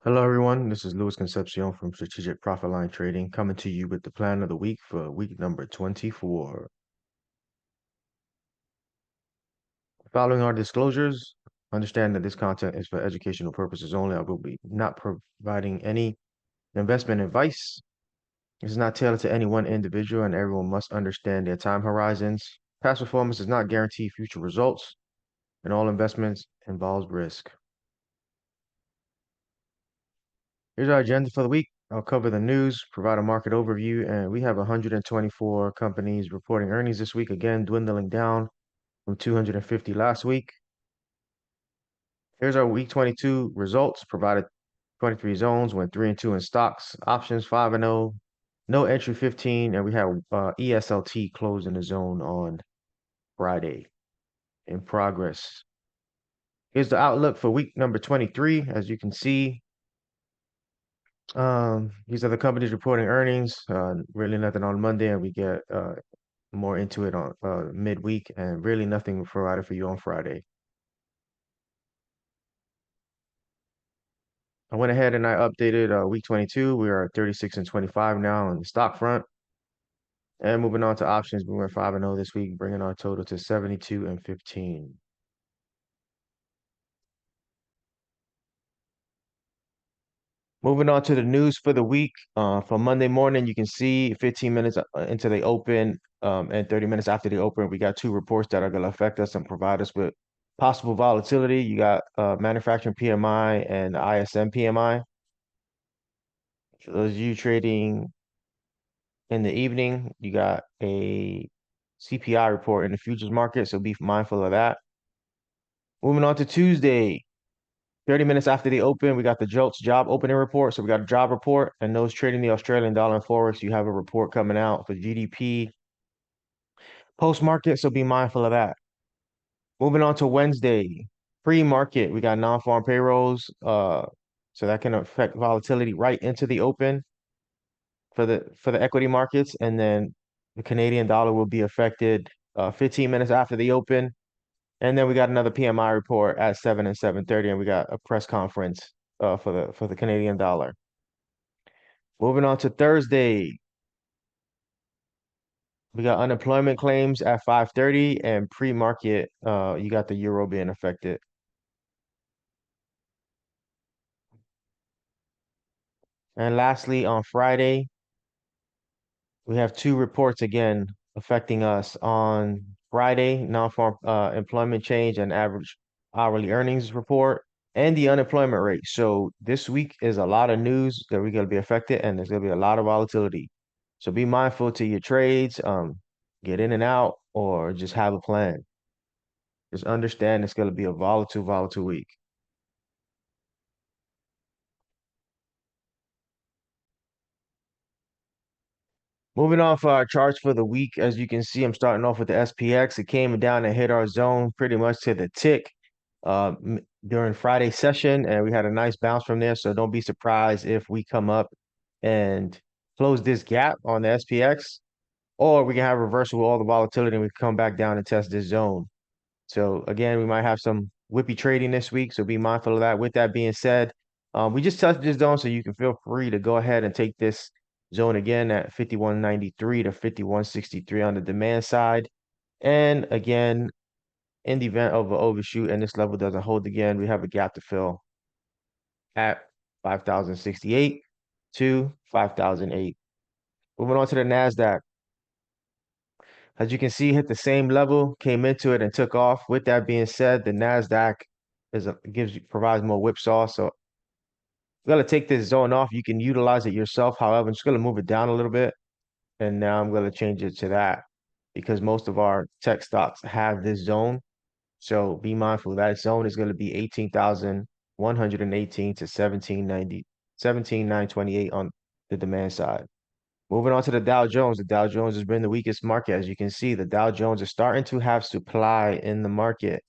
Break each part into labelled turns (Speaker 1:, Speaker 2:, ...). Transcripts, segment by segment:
Speaker 1: Hello, everyone. This is Luis Concepcion from Strategic Profit Line Trading, coming to you with the plan of the week for week number 24. Following our disclosures, understand that this content is for educational purposes only. I will be not providing any investment advice. This is not tailored to any one individual, and everyone must understand their time horizons. Past performance does not guarantee future results, and all investments involves risk. Here's our agenda for the week. I'll cover the news, provide a market overview, and we have 124 companies reporting earnings this week, again, dwindling down from 250 last week. Here's our week 22 results, provided 23 zones, went 3 and 2 in stocks, options 5 and 0, no entry 15, and we have ESLT closed in the zone on Friday. In progress. Here's the outlook for week number 23. As you can see, these are the companies reporting earnings. Really nothing on Monday, and we get more into it on midweek, and really nothing provided for you on Friday. I went ahead and I updated week 22. We are at 36 and 25 now on the stock front. And moving on to options, we went 5 and 0 this week, bringing our total to 72 and 15. Moving on to the news for the week. For Monday morning, you can see 15 minutes into the open and 30 minutes after the open, we got two reports that are going to affect us and provide us with possible volatility. You got manufacturing PMI and ISM PMI. For those of you trading in the evening, you got a CPI report in the futures market, so be mindful of that. Moving on to Tuesday, 30 minutes after the open, we got the JOLTS job opening report. So we got a job report, and those trading the Australian dollar and Forex, you have a report coming out for GDP post-market, so be mindful of that. Moving on to Wednesday, pre-market, we got non-farm payrolls, so that can affect volatility right into the open for the equity markets, and then the Canadian dollar will be affected 15 minutes after the open. And then we got another PMI report at 7 and 7:30, and we got a press conference for the Canadian dollar. Moving on to Thursday, we got unemployment claims at 5:30, and pre-market, you got the euro being affected. And lastly, on Friday, we have two reports again affecting us on Friday: non-farm employment change and average hourly earnings report, and the unemployment rate. So this week is a lot of news that we're going to be affected, and there's going to be a lot of volatility. So be mindful to your trades, get in and out, or just have a plan. Just understand it's going to be a volatile week. Moving on for our charts for the week, as you can see, I'm starting off with the SPX. It came down and hit our zone pretty much to the tick during Friday session, and we had a nice bounce from there. So don't be surprised if we come up and close this gap on the SPX, or we can have reversal with all the volatility and we come back down and test this zone. So again, we might have some whippy trading this week, so be mindful of that. With that being said, we just touched this zone, so you can feel free to go ahead and take this zone again at 51.93 to 51.63 on the demand side. And again, in the event of an overshoot and this level doesn't hold again, we have a gap to fill at 5,068 to 5,008. Moving on to the NASDAQ. As you can see, hit the same level, came into it and took off. With that being said, the NASDAQ provides more whipsaw. So I'm gonna take this zone off. You can utilize it yourself. However, I'm just gonna move it down a little bit. And now I'm gonna change it to that because most of our tech stocks have this zone. So be mindful that zone is gonna be 18,118 to 1790, 17,928 on the demand side. Moving on to the Dow Jones. The Dow Jones has been the weakest market. As you can see, the Dow Jones is starting to have supply in the market.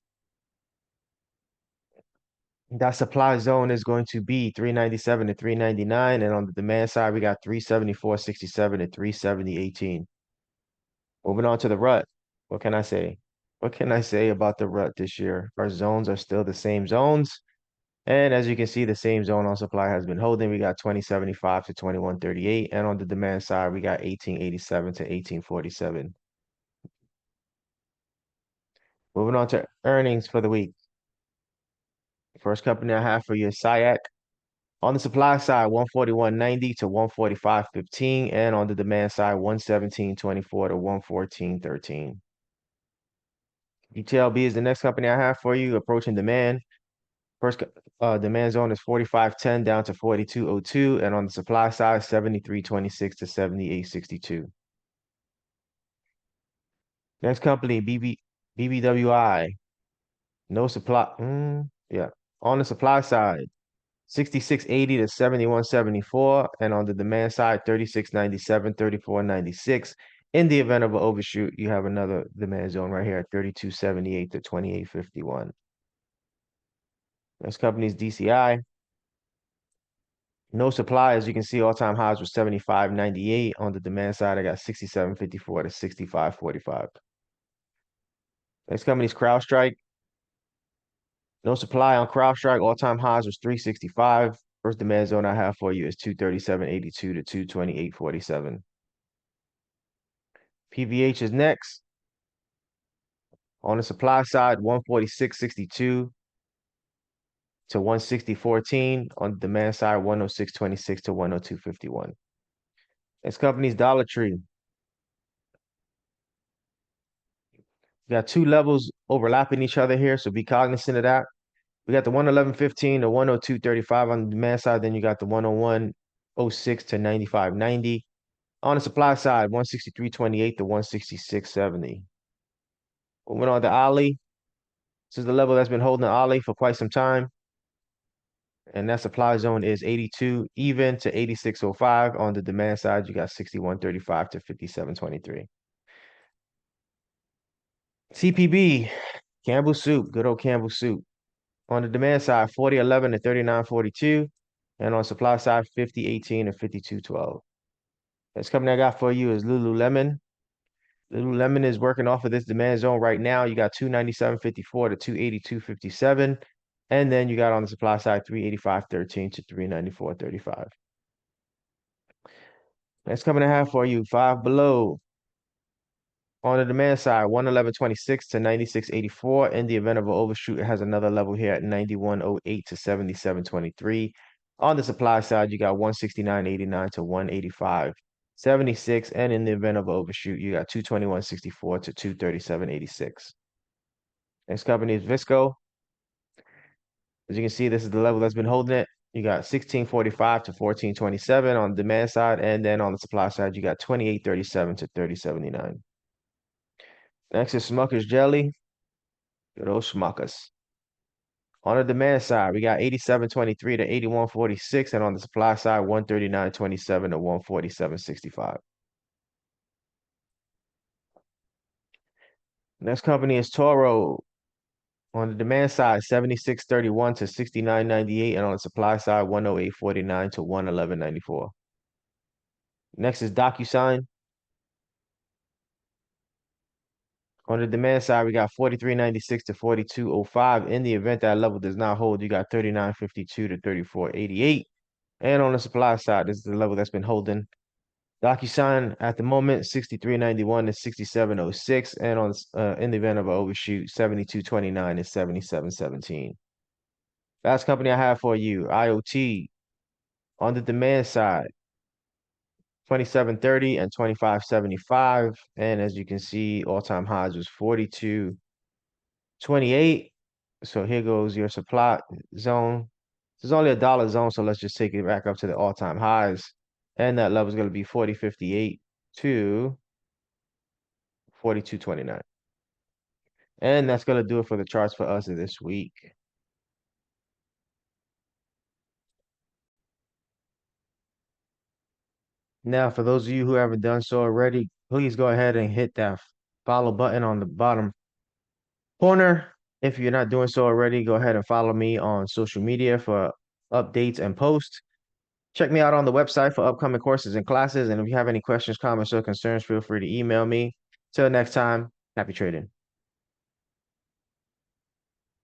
Speaker 1: That supply zone is going to be 397 to 399. And on the demand side, we got 374.67 to 370.18. Moving on to the rut. What can I say? What can I say about the rut this year? Our zones are still the same zones. And as you can see, the same zone on supply has been holding. We got 2075 to 2138. And on the demand side, we got 1887 to 1847. Moving on to earnings for the week. First company I have for you is SIAC. On the supply side, 141.90 to 145.15. And on the demand side, 117.24 to 114.13. DTLB is the next company I have for you, approaching demand. First demand zone is 45.10 down to 42.02, and on the supply side, 73.26 to 78.62. Next company, BBWI. No supply. Yeah. On the supply side, 66.80 to 71.74, and on the demand side, 36.97, 34.96. In the event of an overshoot, you have another demand zone right here at 32.78 to 28.51. Next company is DCI. No supply, as you can see, all-time highs were 75.98. On the demand side, I got 67.54 to 65.45. Next company is CrowdStrike. No supply on CrowdStrike. All-time highs was 365. First demand zone I have for you is 237.82 to 228.47. PVH is next. On the supply side, 146.62 to 160.14. On the demand side, 106.26 to 102.51. Next company is Dollar Tree. We got two levels overlapping each other here, so be cognizant of that. We got the 111.15 to 102.35 on the demand side. Then you got the 101.06 to 95.90. On the supply side, 163.28 to 166.70. Moving on to Ali. This is the level that's been holding Ali for quite some time. And that supply zone is 82 even to 86.05. On the demand side, you got 61.35 to 57.23. CPB, Campbell Soup, good old Campbell Soup. On the demand side, 40.11 to 39.42. And on supply side, 50.18 to 52.12. Next company I got for you is Lululemon. Lululemon is working off of this demand zone right now. You got 297.54 to 282.57. And then you got on the supply side, 385.13 to 394.35. Next company I have for you, Five Below. On the demand side, 111.26 to 96.84. In the event of an overshoot, it has another level here at 91.08 to 77.23. On the supply side, you got 169.89 to 185.76. And in the event of an overshoot, you got 221.64 to 237.86. Next company is Visco. As you can see, this is the level that's been holding it. You got 16.45 to 14.27 on the demand side. And then on the supply side, you got 28.37 to 30.79. Next is Smucker's Jelly. Good old Smuckers. On the demand side, we got 87.23 to 81.46, and on the supply side, 139.27 to 147.65. Next company is Toro. On the demand side, 76.31 to 69.98, and on the supply side, 108.49 to 111.94. Next is DocuSign. On the demand side, we got 43.96 to 42.05. In the event that level does not hold, you got 39.52 to 34.88. And on the supply side, this is the level that's been holding. DocuSign at the moment, 63.91 to 67.06. And on in the event of an overshoot, 72.29 to 77.17. Last company I have for you, IoT. On the demand side, 27.30 and 25.75. And as you can see, all-time highs was 42.28. So here goes your supply zone. There's only a dollar zone, so let's just take it back up to the all-time highs. And that level is going to be 40.58 to 42.29. And that's going to do it for the charts for us this week. Now, for those of you who haven't done so already, please go ahead and hit that follow button on the bottom corner. If you're not doing so already, go ahead and follow me on social media for updates and posts. Check me out on the website for upcoming courses and classes. And if you have any questions, comments, or concerns, feel free to email me. Till next time, happy trading.